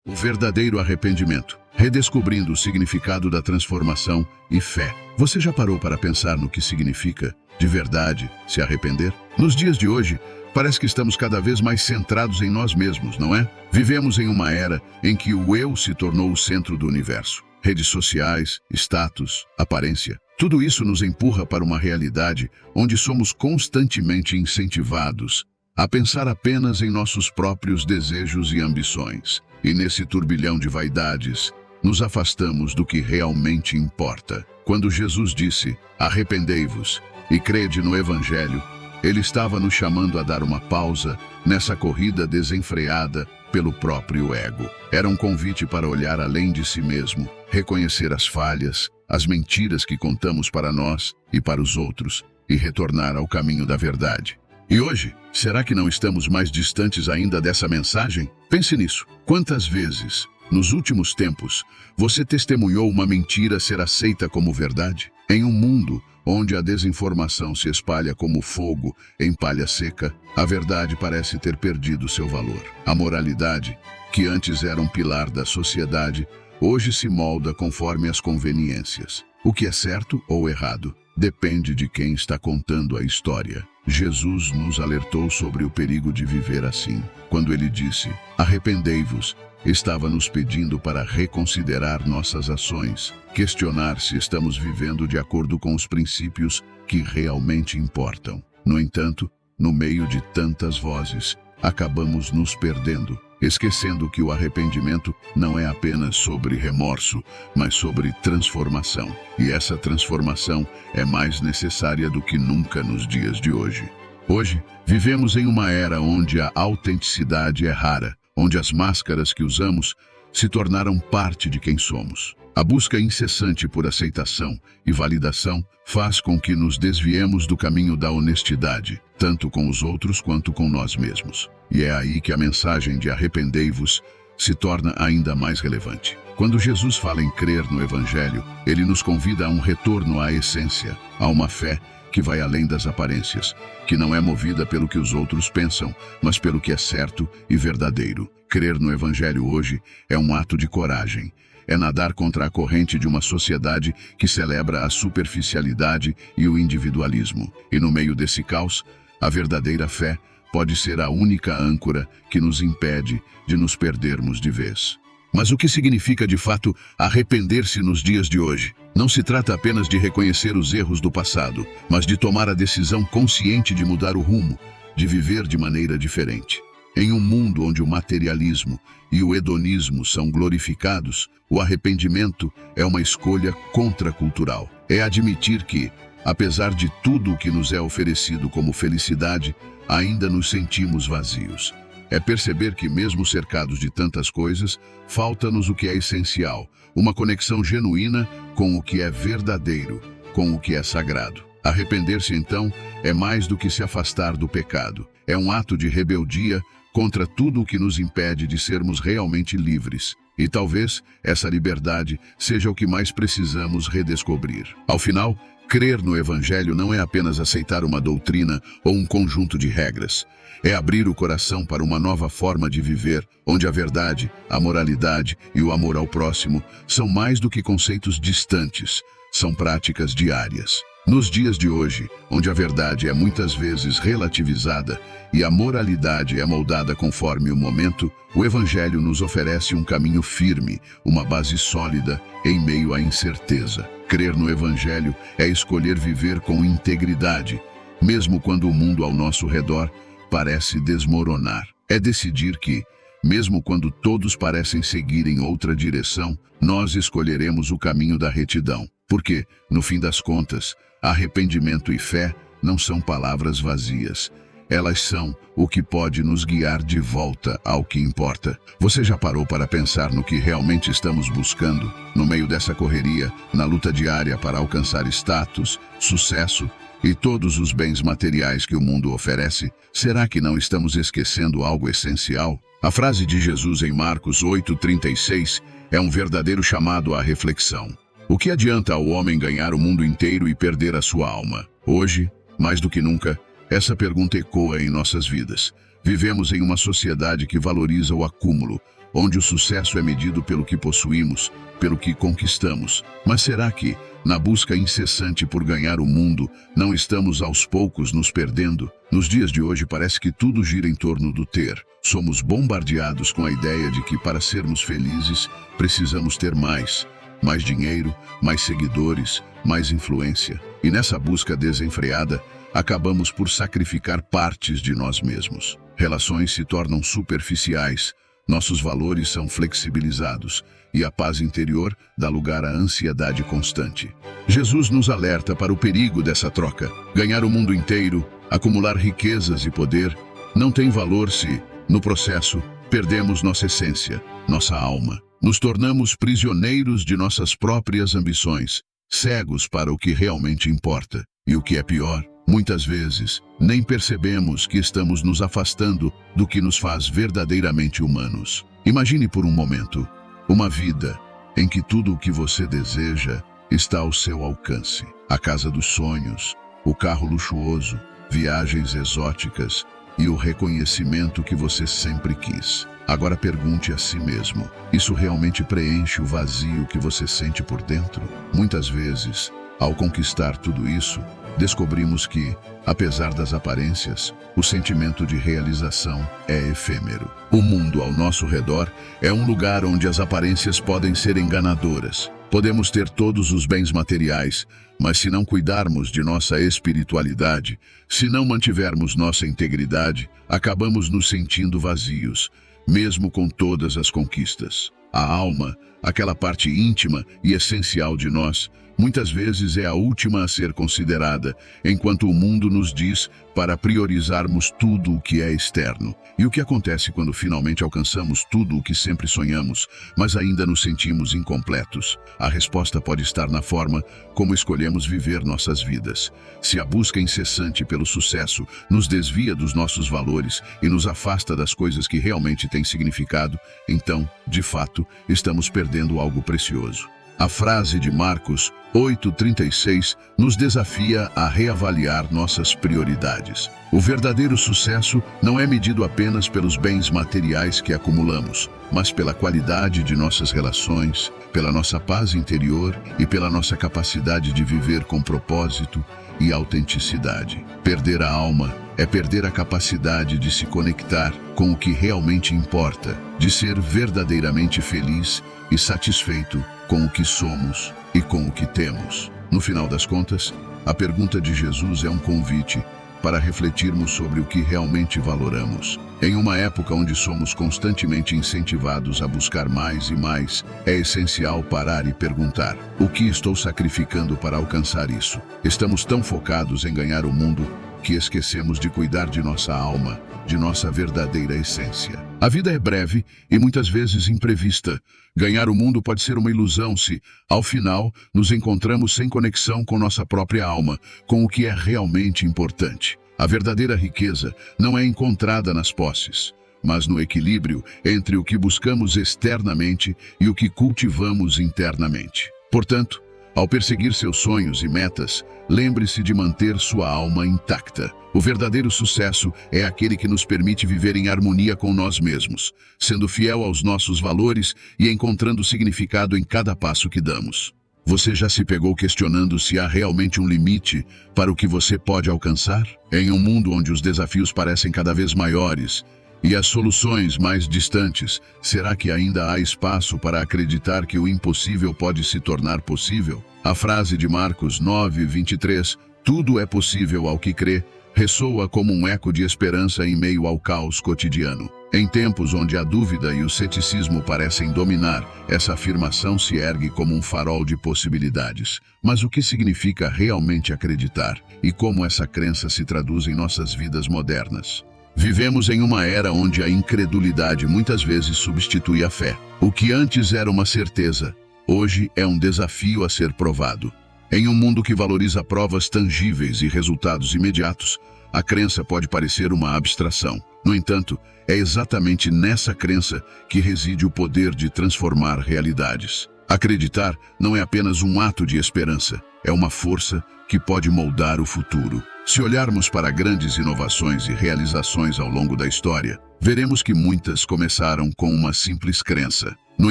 O verdadeiro arrependimento, redescobrindo o significado da transformação e fé. Você já parou para pensar no que significa, de verdade, se arrepender? Nos dias de hoje, parece que estamos cada vez mais centrados em nós mesmos, não é? Vivemos em uma era em que o eu se tornou o centro do universo. Redes sociais, status, aparência. Tudo isso nos empurra para uma realidade onde somos constantemente incentivados a pensar apenas em nossos próprios desejos e ambições. E nesse turbilhão de vaidades, nos afastamos do que realmente importa. Quando Jesus disse, arrependei-vos e crede no Evangelho, ele estava nos chamando a dar uma pausa nessa corrida desenfreada pelo próprio ego. Era um convite para olhar além de si mesmo, reconhecer as falhas, as mentiras que contamos para nós e para os outros, e retornar ao caminho da verdade. E hoje, será que não estamos mais distantes ainda dessa mensagem? Pense nisso. Quantas vezes, nos últimos tempos, você testemunhou uma mentira ser aceita como verdade? Em um mundo onde a desinformação se espalha como fogo em palha seca, a verdade parece ter perdido seu valor. A moralidade, que antes era um pilar da sociedade, hoje se molda conforme as conveniências. O que é certo ou errado depende de quem está contando a história. Jesus nos alertou sobre o perigo de viver assim. Quando ele disse, arrependei-vos, estava nos pedindo para reconsiderar nossas ações, questionar se estamos vivendo de acordo com os princípios que realmente importam. No entanto, no meio de tantas vozes, acabamos nos perdendo, esquecendo que o arrependimento não é apenas sobre remorso, mas sobre transformação. E essa transformação é mais necessária do que nunca nos dias de hoje. Hoje, vivemos em uma era onde a autenticidade é rara, onde as máscaras que usamos se tornaram parte de quem somos. A busca incessante por aceitação e validação faz com que nos desviemos do caminho da honestidade, tanto com os outros quanto com nós mesmos. E é aí que a mensagem de arrependei-vos se torna ainda mais relevante. Quando Jesus fala em crer no Evangelho, ele nos convida a um retorno à essência, a uma fé que vai além das aparências, que não é movida pelo que os outros pensam, mas pelo que é certo e verdadeiro. Crer no Evangelho hoje é um ato de coragem. É nadar contra a corrente de uma sociedade que celebra a superficialidade e o individualismo. E no meio desse caos, a verdadeira fé pode ser a única âncora que nos impede de nos perdermos de vez. Mas o que significa de fato arrepender-se nos dias de hoje? Não se trata apenas de reconhecer os erros do passado, mas de tomar a decisão consciente de mudar o rumo, de viver de maneira diferente. Em um mundo onde o materialismo e o hedonismo são glorificados, o arrependimento é uma escolha contracultural. É admitir que, apesar de tudo o que nos é oferecido como felicidade, ainda nos sentimos vazios. É perceber que, mesmo cercados de tantas coisas, falta-nos o que é essencial, uma conexão genuína com o que é verdadeiro, com o que é sagrado. Arrepender-se, então, é mais do que se afastar do pecado. É um ato de rebeldia contra tudo o que nos impede de sermos realmente livres. E talvez essa liberdade seja o que mais precisamos redescobrir. Ao final, crer no Evangelho não é apenas aceitar uma doutrina ou um conjunto de regras. É abrir o coração para uma nova forma de viver, onde a verdade, a moralidade e o amor ao próximo são mais do que conceitos distantes, são práticas diárias. Nos dias de hoje, onde a verdade é muitas vezes relativizada e a moralidade é moldada conforme o momento, o Evangelho nos oferece um caminho firme, uma base sólida em meio à incerteza. Crer no Evangelho é escolher viver com integridade, mesmo quando o mundo ao nosso redor parece desmoronar. É decidir que, mesmo quando todos parecem seguir em outra direção, nós escolheremos o caminho da retidão. Porque, no fim das contas, arrependimento e fé não são palavras vazias. Elas são o que pode nos guiar de volta ao que importa. Você já parou para pensar no que realmente estamos buscando? No meio dessa correria, na luta diária para alcançar status, sucesso e todos os bens materiais que o mundo oferece, será que não estamos esquecendo algo essencial? A frase de Jesus em Marcos 8,36 é um verdadeiro chamado à reflexão. O que adianta ao homem ganhar o mundo inteiro e perder a sua alma? Hoje, mais do que nunca, essa pergunta ecoa em nossas vidas. Vivemos em uma sociedade que valoriza o acúmulo, onde o sucesso é medido pelo que possuímos, pelo que conquistamos. Mas será que, na busca incessante por ganhar o mundo, não estamos aos poucos nos perdendo? Nos dias de hoje parece que tudo gira em torno do ter. Somos bombardeados com a ideia de que para sermos felizes precisamos ter mais. Mais dinheiro, mais seguidores, mais influência. E nessa busca desenfreada, acabamos por sacrificar partes de nós mesmos. Relações se tornam superficiais, nossos valores são flexibilizados e a paz interior dá lugar à ansiedade constante. Jesus nos alerta para o perigo dessa troca. Ganhar o mundo inteiro, acumular riquezas e poder, não tem valor se, no processo, perdemos nossa essência, nossa alma. Nos tornamos prisioneiros de nossas próprias ambições, cegos para o que realmente importa. E o que é pior, muitas vezes, nem percebemos que estamos nos afastando do que nos faz verdadeiramente humanos. Imagine por um momento uma vida em que tudo o que você deseja está ao seu alcance. A casa dos sonhos, o carro luxuoso, viagens exóticas e o reconhecimento que você sempre quis. Agora pergunte a si mesmo, isso realmente preenche o vazio que você sente por dentro? Muitas vezes, ao conquistar tudo isso, descobrimos que, apesar das aparências, o sentimento de realização é efêmero. O mundo ao nosso redor é um lugar onde as aparências podem ser enganadoras. Podemos ter todos os bens materiais, mas se não cuidarmos de nossa espiritualidade, se não mantivermos nossa integridade, acabamos nos sentindo vazios, mesmo com todas as conquistas. A alma, aquela parte íntima e essencial de nós, muitas vezes é a última a ser considerada, enquanto o mundo nos diz para priorizarmos tudo o que é externo. E o que acontece quando finalmente alcançamos tudo o que sempre sonhamos, mas ainda nos sentimos incompletos? A resposta pode estar na forma como escolhemos viver nossas vidas. Se a busca incessante pelo sucesso nos desvia dos nossos valores e nos afasta das coisas que realmente têm significado, então, de fato, estamos perdendo algo precioso. A frase de Marcos 8,36 nos desafia a reavaliar nossas prioridades. O verdadeiro sucesso não é medido apenas pelos bens materiais que acumulamos, mas pela qualidade de nossas relações, pela nossa paz interior e pela nossa capacidade de viver com propósito e autenticidade. Perder a alma é perder a capacidade de se conectar com o que realmente importa, de ser verdadeiramente feliz e satisfeito com o que somos e com o que temos. No final das contas, a pergunta de Jesus é um convite para refletirmos sobre o que realmente valoramos. Em uma época onde somos constantemente incentivados a buscar mais e mais, é essencial parar e perguntar: o que estou sacrificando para alcançar isso? Estamos tão focados em ganhar o mundo que esquecemos de cuidar de nossa alma, de nossa verdadeira essência. A vida é breve e muitas vezes imprevista. Ganhar o mundo pode ser uma ilusão se, ao final, nos encontramos sem conexão com nossa própria alma, com o que é realmente importante. A verdadeira riqueza não é encontrada nas posses, mas no equilíbrio entre o que buscamos externamente e o que cultivamos internamente. Portanto, ao perseguir seus sonhos e metas, lembre-se de manter sua alma intacta. O verdadeiro sucesso é aquele que nos permite viver em harmonia com nós mesmos, sendo fiel aos nossos valores e encontrando significado em cada passo que damos. Você já se pegou questionando se há realmente um limite para o que você pode alcançar? Em um mundo onde os desafios parecem cada vez maiores e as soluções mais distantes, será que ainda há espaço para acreditar que o impossível pode se tornar possível? A frase de Marcos 9:23, "Tudo é possível ao que crê", ressoa como um eco de esperança em meio ao caos cotidiano. Em tempos onde a dúvida e o ceticismo parecem dominar, essa afirmação se ergue como um farol de possibilidades. Mas o que significa realmente acreditar? E como essa crença se traduz em nossas vidas modernas? Vivemos em uma era onde a incredulidade muitas vezes substitui a fé. O que antes era uma certeza, hoje é um desafio a ser provado. Em um mundo que valoriza provas tangíveis e resultados imediatos, a crença pode parecer uma abstração. No entanto, é exatamente nessa crença que reside o poder de transformar realidades. Acreditar não é apenas um ato de esperança, é uma força que pode moldar o futuro. Se olharmos para grandes inovações e realizações ao longo da história, veremos que muitas começaram com uma simples crença. No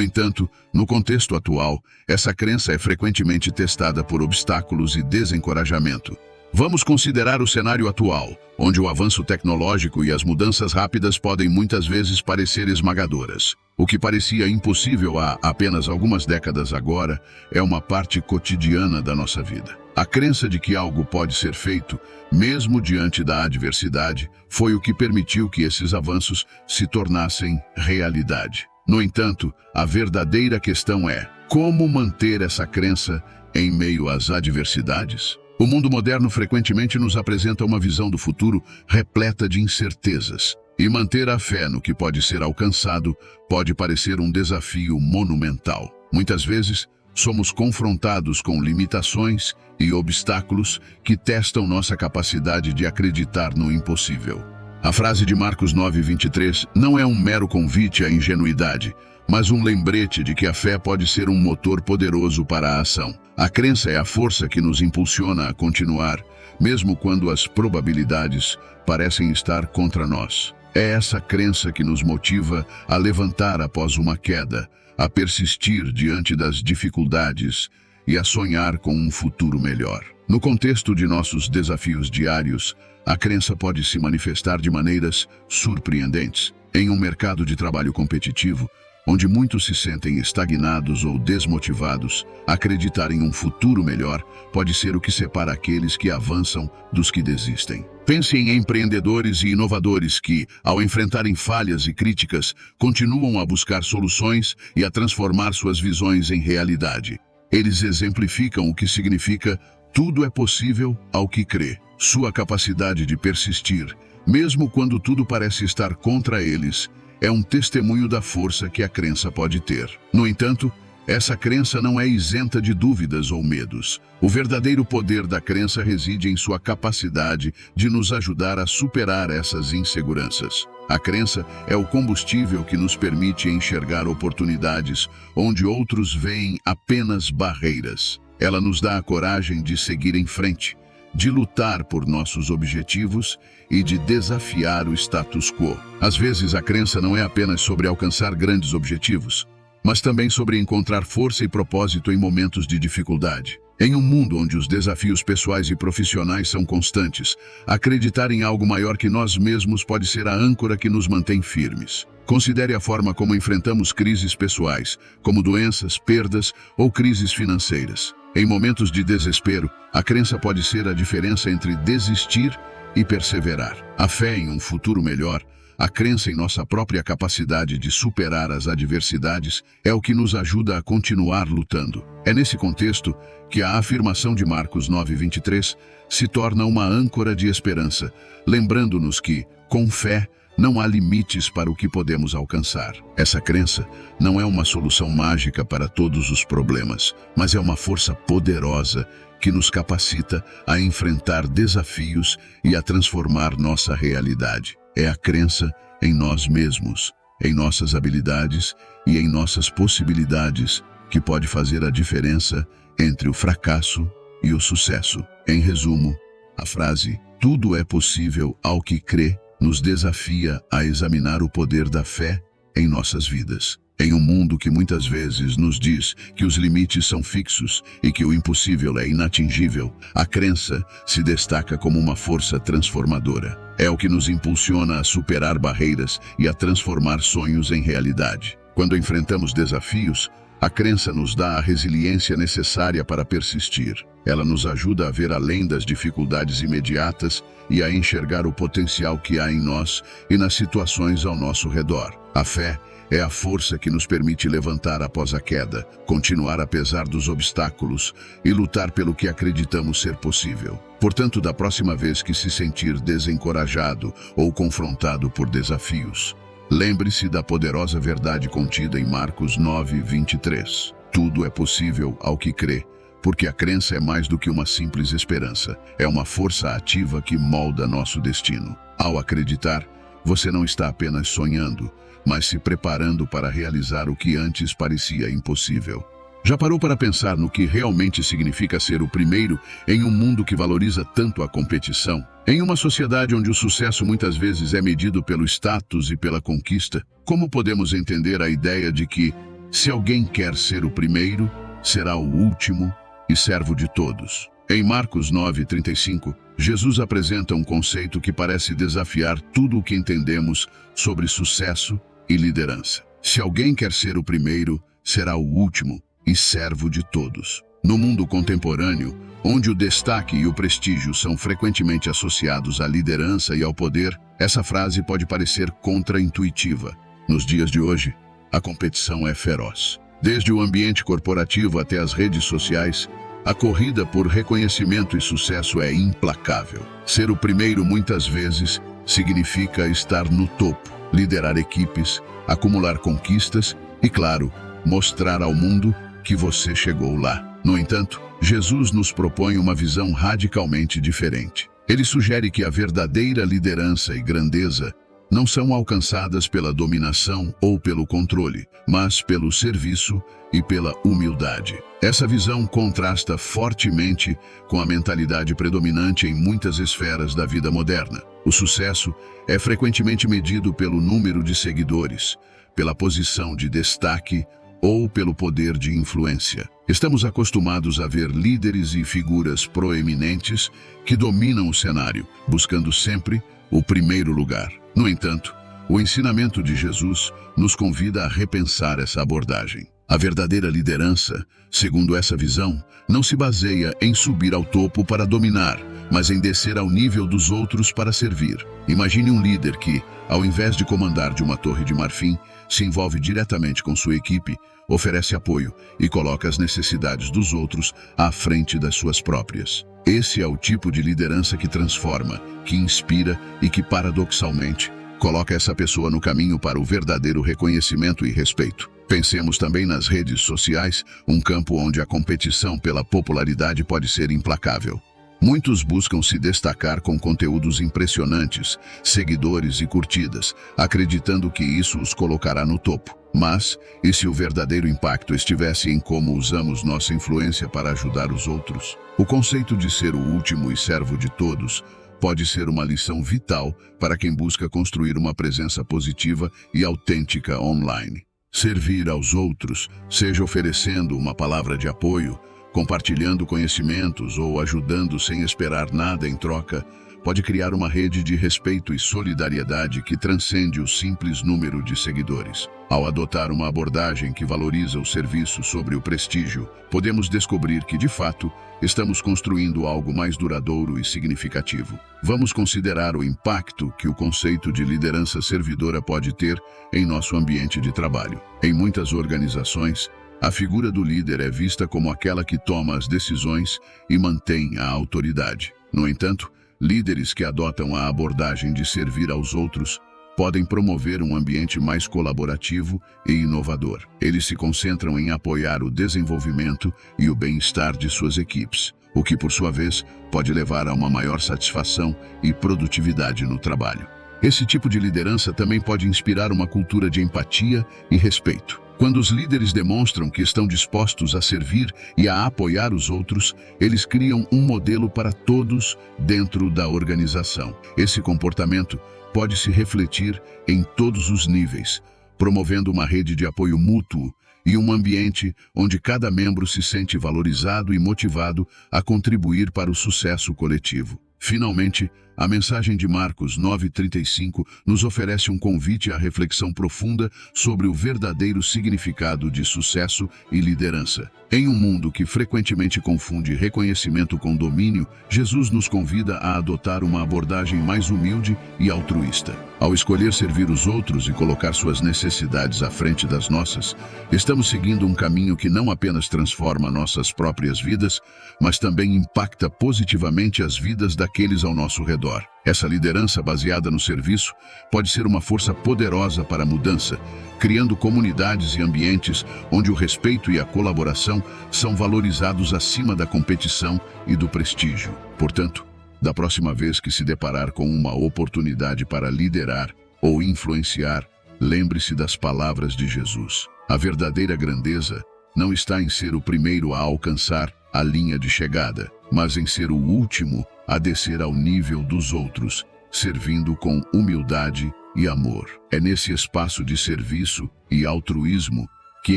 entanto, no contexto atual, essa crença é frequentemente testada por obstáculos e desencorajamento. Vamos considerar o cenário atual, onde o avanço tecnológico e as mudanças rápidas podem muitas vezes parecer esmagadoras. O que parecia impossível há apenas algumas décadas agora é uma parte cotidiana da nossa vida. A crença de que algo pode ser feito, mesmo diante da adversidade, foi o que permitiu que esses avanços se tornassem realidade. No entanto, a verdadeira questão é: como manter essa crença em meio às adversidades? O mundo moderno frequentemente nos apresenta uma visão do futuro repleta de incertezas. E manter a fé no que pode ser alcançado pode parecer um desafio monumental. Muitas vezes, somos confrontados com limitações e obstáculos que testam nossa capacidade de acreditar no impossível. A frase de Marcos 9:23 não é um mero convite à ingenuidade, mas um lembrete de que a fé pode ser um motor poderoso para a ação. A crença é a força que nos impulsiona a continuar, mesmo quando as probabilidades parecem estar contra nós. É essa crença que nos motiva a levantar após uma queda, a persistir diante das dificuldades e a sonhar com um futuro melhor. No contexto de nossos desafios diários, a crença pode se manifestar de maneiras surpreendentes. Em um mercado de trabalho competitivo, onde muitos se sentem estagnados ou desmotivados, acreditar em um futuro melhor pode ser o que separa aqueles que avançam dos que desistem. Pense em empreendedores e inovadores que, ao enfrentarem falhas e críticas, continuam a buscar soluções e a transformar suas visões em realidade. Eles exemplificam o que significa tudo é possível ao que crê. Sua capacidade de persistir, mesmo quando tudo parece estar contra eles, é um testemunho da força que a crença pode ter. No entanto, essa crença não é isenta de dúvidas ou medos. O verdadeiro poder da crença reside em sua capacidade de nos ajudar a superar essas inseguranças. A crença é o combustível que nos permite enxergar oportunidades onde outros veem apenas barreiras. Ela nos dá a coragem de seguir em frente, de lutar por nossos objetivos e de desafiar o status quo. Às vezes, a crença não é apenas sobre alcançar grandes objetivos, mas também sobre encontrar força e propósito em momentos de dificuldade. Em um mundo onde os desafios pessoais e profissionais são constantes, acreditar em algo maior que nós mesmos pode ser a âncora que nos mantém firmes. Considere a forma como enfrentamos crises pessoais, como doenças, perdas ou crises financeiras. Em momentos de desespero, a crença pode ser a diferença entre desistir e perseverar. A fé em um futuro melhor, a crença em nossa própria capacidade de superar as adversidades é o que nos ajuda a continuar lutando. É nesse contexto que a afirmação de Marcos 9:23 se torna uma âncora de esperança, lembrando-nos que, com fé, não há limites para o que podemos alcançar. Essa crença não é uma solução mágica para todos os problemas, mas é uma força poderosa que nos capacita a enfrentar desafios e a transformar nossa realidade. É a crença em nós mesmos, em nossas habilidades e em nossas possibilidades que pode fazer a diferença entre o fracasso e o sucesso. Em resumo, a frase "tudo é possível ao que crê" nos desafia a examinar o poder da fé em nossas vidas. Em um mundo que muitas vezes nos diz que os limites são fixos e que o impossível é inatingível, a crença se destaca como uma força transformadora. É o que nos impulsiona a superar barreiras e a transformar sonhos em realidade. Quando enfrentamos desafios, a crença nos dá a resiliência necessária para persistir. Ela nos ajuda a ver além das dificuldades imediatas e a enxergar o potencial que há em nós e nas situações ao nosso redor. A fé é a força que nos permite levantar após a queda, continuar apesar dos obstáculos e lutar pelo que acreditamos ser possível. Portanto, da próxima vez que se sentir desencorajado ou confrontado por desafios, lembre-se da poderosa verdade contida em Marcos 9:23. Tudo é possível ao que crê, porque a crença é mais do que uma simples esperança. É uma força ativa que molda nosso destino. Ao acreditar, você não está apenas sonhando, mas se preparando para realizar o que antes parecia impossível. Já parou para pensar no que realmente significa ser o primeiro em um mundo que valoriza tanto a competição? Em uma sociedade onde o sucesso muitas vezes é medido pelo status e pela conquista, como podemos entender a ideia de que, se alguém quer ser o primeiro, será o último e servo de todos? Em Marcos 9:35, Jesus apresenta um conceito que parece desafiar tudo o que entendemos sobre sucesso e liderança. Se alguém quer ser o primeiro, será o último e servo de todos. No mundo contemporâneo, onde o destaque e o prestígio são frequentemente associados à liderança e ao poder, essa frase pode parecer contraintuitiva. Nos dias de hoje, a competição é feroz. Desde o ambiente corporativo até as redes sociais, a corrida por reconhecimento e sucesso é implacável. Ser o primeiro muitas vezes significa estar no topo, liderar equipes, acumular conquistas e, claro, mostrar ao mundo que você chegou lá. No entanto, Jesus nos propõe uma visão radicalmente diferente. Ele sugere que a verdadeira liderança e grandeza não são alcançadas pela dominação ou pelo controle, mas pelo serviço e pela humildade. Essa visão contrasta fortemente com a mentalidade predominante em muitas esferas da vida moderna. O sucesso é frequentemente medido pelo número de seguidores, pela posição de destaque ou pelo poder de influência. Estamos acostumados a ver líderes e figuras proeminentes que dominam o cenário, buscando sempre o primeiro lugar. No entanto, o ensinamento de Jesus nos convida a repensar essa abordagem. A verdadeira liderança, segundo essa visão, não se baseia em subir ao topo para dominar, mas em descer ao nível dos outros para servir. Imagine um líder que, ao invés de comandar de uma torre de marfim, se envolve diretamente com sua equipe, oferece apoio e coloca as necessidades dos outros à frente das suas próprias. Esse é o tipo de liderança que transforma, que inspira e que, paradoxalmente, coloca essa pessoa no caminho para o verdadeiro reconhecimento e respeito. Pensemos também nas redes sociais, um campo onde a competição pela popularidade pode ser implacável. Muitos buscam se destacar com conteúdos impressionantes, seguidores e curtidas, acreditando que isso os colocará no topo. Mas, e se o verdadeiro impacto estivesse em como usamos nossa influência para ajudar os outros? O conceito de ser o último e servo de todos pode ser uma lição vital para quem busca construir uma presença positiva e autêntica online. Servir aos outros, seja oferecendo uma palavra de apoio, compartilhando conhecimentos ou ajudando sem esperar nada em troca, pode criar uma rede de respeito e solidariedade que transcende o simples número de seguidores. Ao adotar uma abordagem que valoriza o serviço sobre o prestígio, podemos descobrir que, de fato, estamos construindo algo mais duradouro e significativo. Vamos considerar o impacto que o conceito de liderança servidora pode ter em nosso ambiente de trabalho. Em muitas organizações, a figura do líder é vista como aquela que toma as decisões e mantém a autoridade. No entanto, líderes que adotam a abordagem de servir aos outros podem promover um ambiente mais colaborativo e inovador. Eles se concentram em apoiar o desenvolvimento e o bem-estar de suas equipes, o que, por sua vez, pode levar a uma maior satisfação e produtividade no trabalho. Esse tipo de liderança também pode inspirar uma cultura de empatia e respeito. Quando os líderes demonstram que estão dispostos a servir e a apoiar os outros, eles criam um modelo para todos dentro da organização. Esse comportamento pode se refletir em todos os níveis, promovendo uma rede de apoio mútuo e um ambiente onde cada membro se sente valorizado e motivado a contribuir para o sucesso coletivo. Finalmente, a mensagem de Marcos 9:35 nos oferece um convite à reflexão profunda sobre o verdadeiro significado de sucesso e liderança. Em um mundo que frequentemente confunde reconhecimento com domínio, Jesus nos convida a adotar uma abordagem mais humilde e altruísta. Ao escolher servir os outros e colocar suas necessidades à frente das nossas, estamos seguindo um caminho que não apenas transforma nossas próprias vidas, mas também impacta positivamente as vidas daqueles ao nosso redor. Essa liderança baseada no serviço pode ser uma força poderosa para a mudança, criando comunidades e ambientes onde o respeito e a colaboração são valorizados acima da competição e do prestígio. Portanto, da próxima vez que se deparar com uma oportunidade para liderar ou influenciar, lembre-se das palavras de Jesus. A verdadeira grandeza não está em ser o primeiro a alcançar a linha de chegada, mas em ser o último a descer ao nível dos outros, servindo com humildade e amor. É nesse espaço de serviço e altruísmo que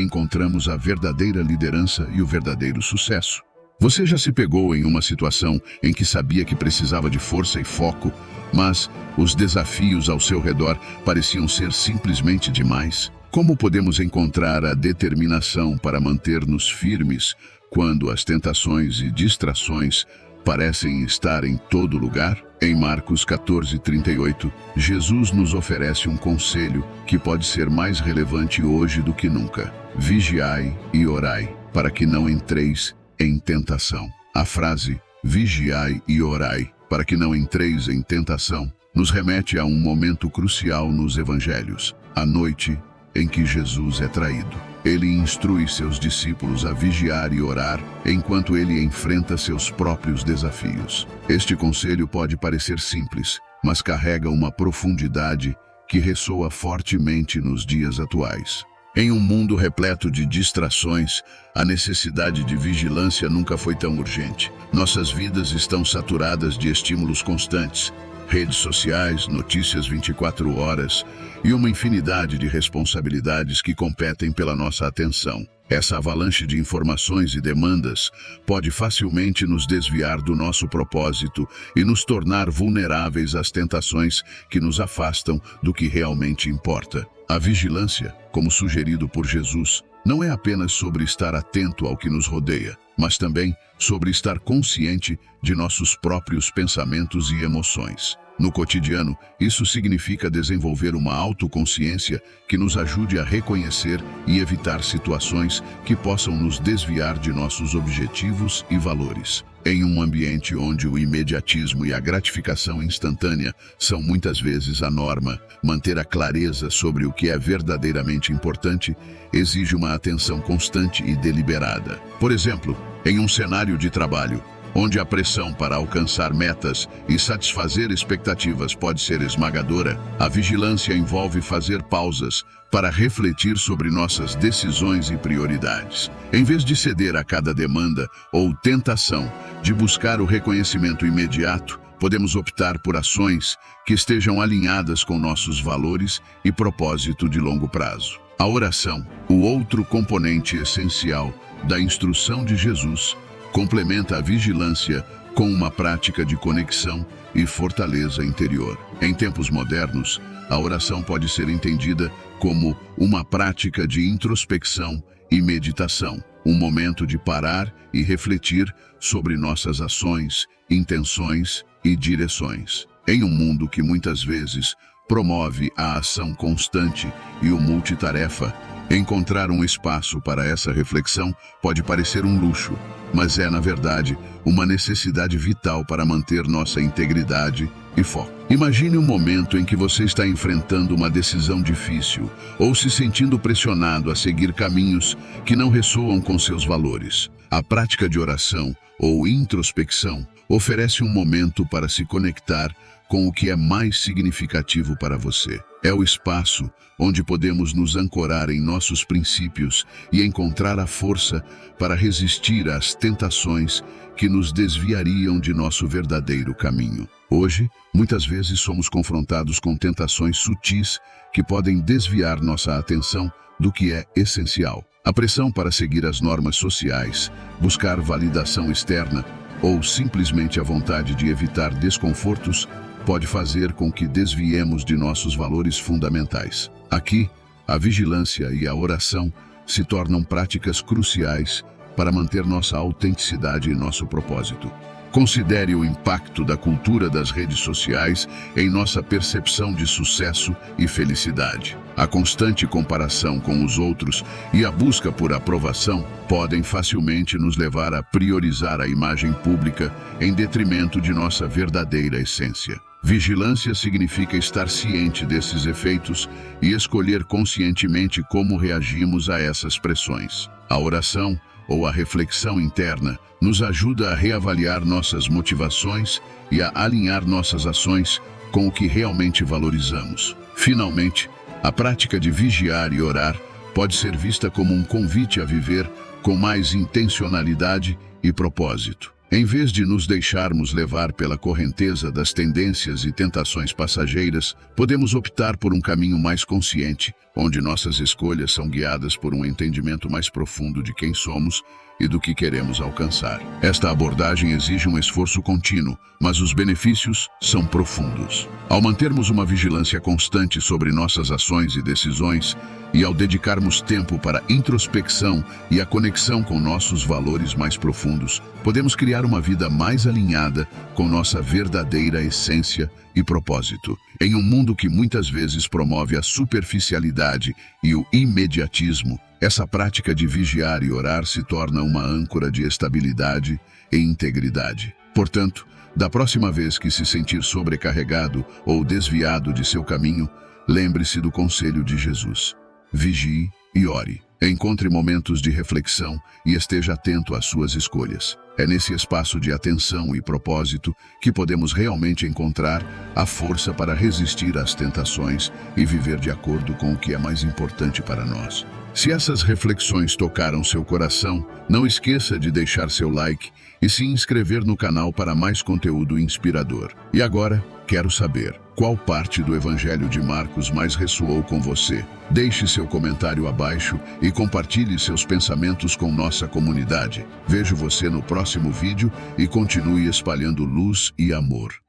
encontramos a verdadeira liderança e o verdadeiro sucesso. Você já se pegou em uma situação em que sabia que precisava de força e foco, mas os desafios ao seu redor pareciam ser simplesmente demais? Como podemos encontrar a determinação para manter-nos firmes quando as tentações e distrações parecem estar em todo lugar? Em Marcos 14:38, Jesus nos oferece um conselho que pode ser mais relevante hoje do que nunca. Vigiai e orai, para que não entreis em tentação. A frase vigiai e orai, para que não entreis em tentação, nos remete a um momento crucial nos evangelhos, a noite em que Jesus é traído. Ele instrui seus discípulos a vigiar e orar enquanto ele enfrenta seus próprios desafios. Este conselho pode parecer simples, mas carrega uma profundidade que ressoa fortemente nos dias atuais. Em um mundo repleto de distrações, a necessidade de vigilância nunca foi tão urgente. Nossas vidas estão saturadas de estímulos constantes, redes sociais, notícias 24 horas e uma infinidade de responsabilidades que competem pela nossa atenção. Essa avalanche de informações e demandas pode facilmente nos desviar do nosso propósito e nos tornar vulneráveis às tentações que nos afastam do que realmente importa. A vigilância, como sugerido por Jesus, não é apenas sobre estar atento ao que nos rodeia, mas também sobre estar consciente de nossos próprios pensamentos e emoções. No cotidiano, isso significa desenvolver uma autoconsciência que nos ajude a reconhecer e evitar situações que possam nos desviar de nossos objetivos e valores. Em um ambiente onde o imediatismo e a gratificação instantânea são muitas vezes a norma, manter a clareza sobre o que é verdadeiramente importante exige uma atenção constante e deliberada. Por exemplo, em um cenário de trabalho, onde a pressão para alcançar metas e satisfazer expectativas pode ser esmagadora, a vigilância envolve fazer pausas para refletir sobre nossas decisões e prioridades. Em vez de ceder a cada demanda ou tentação de buscar o reconhecimento imediato, podemos optar por ações que estejam alinhadas com nossos valores e propósito de longo prazo. A oração, o outro componente essencial da instrução de Jesus, complementa a vigilância com uma prática de conexão e fortaleza interior. Em tempos modernos, a oração pode ser entendida como uma prática de introspecção e meditação, um momento de parar e refletir sobre nossas ações, intenções e direções. Em um mundo que muitas vezes promove a ação constante e o multitarefa, encontrar um espaço para essa reflexão pode parecer um luxo, mas é, na verdade, uma necessidade vital para manter nossa integridade e foco. Imagine um momento em que você está enfrentando uma decisão difícil ou se sentindo pressionado a seguir caminhos que não ressoam com seus valores. A prática de oração ou introspecção oferece um momento para se conectar com o que é mais significativo para você. É o espaço onde podemos nos ancorar em nossos princípios e encontrar a força para resistir às tentações que nos desviariam de nosso verdadeiro caminho. Hoje, muitas vezes somos confrontados com tentações sutis que podem desviar nossa atenção do que é essencial. A pressão para seguir as normas sociais, buscar validação externa ou simplesmente a vontade de evitar desconfortos pode fazer com que desviemos de nossos valores fundamentais. Aqui, a vigilância e a oração se tornam práticas cruciais para manter nossa autenticidade e nosso propósito. Considere o impacto da cultura das redes sociais em nossa percepção de sucesso e felicidade. A constante comparação com os outros e a busca por aprovação podem facilmente nos levar a priorizar a imagem pública em detrimento de nossa verdadeira essência. Vigilância significa estar ciente desses efeitos e escolher conscientemente como reagimos a essas pressões. A oração ou a reflexão interna nos ajuda a reavaliar nossas motivações e a alinhar nossas ações com o que realmente valorizamos. Finalmente, a prática de vigiar e orar pode ser vista como um convite a viver com mais intencionalidade e propósito. Em vez de nos deixarmos levar pela correnteza das tendências e tentações passageiras, podemos optar por um caminho mais consciente, onde nossas escolhas são guiadas por um entendimento mais profundo de quem somos e do que queremos alcançar. Esta abordagem exige um esforço contínuo, mas os benefícios são profundos. Ao mantermos uma vigilância constante sobre nossas ações e decisões, e ao dedicarmos tempo para a introspecção e a conexão com nossos valores mais profundos, podemos criar uma vida mais alinhada com nossa verdadeira essência e propósito. Em um mundo que muitas vezes promove a superficialidade e o imediatismo, essa prática de vigiar e orar se torna uma âncora de estabilidade e integridade. Portanto, da próxima vez que se sentir sobrecarregado ou desviado de seu caminho, lembre-se do conselho de Jesus. Vigie e ore. Encontre momentos de reflexão e esteja atento às suas escolhas. É nesse espaço de atenção e propósito que podemos realmente encontrar a força para resistir às tentações e viver de acordo com o que é mais importante para nós. Se essas reflexões tocaram seu coração, não esqueça de deixar seu like e se inscrever no canal para mais conteúdo inspirador. E agora, quero saber, qual parte do Evangelho de Marcos mais ressoou com você? Deixe seu comentário abaixo e compartilhe seus pensamentos com nossa comunidade. Vejo você no próximo vídeo e continue espalhando luz e amor.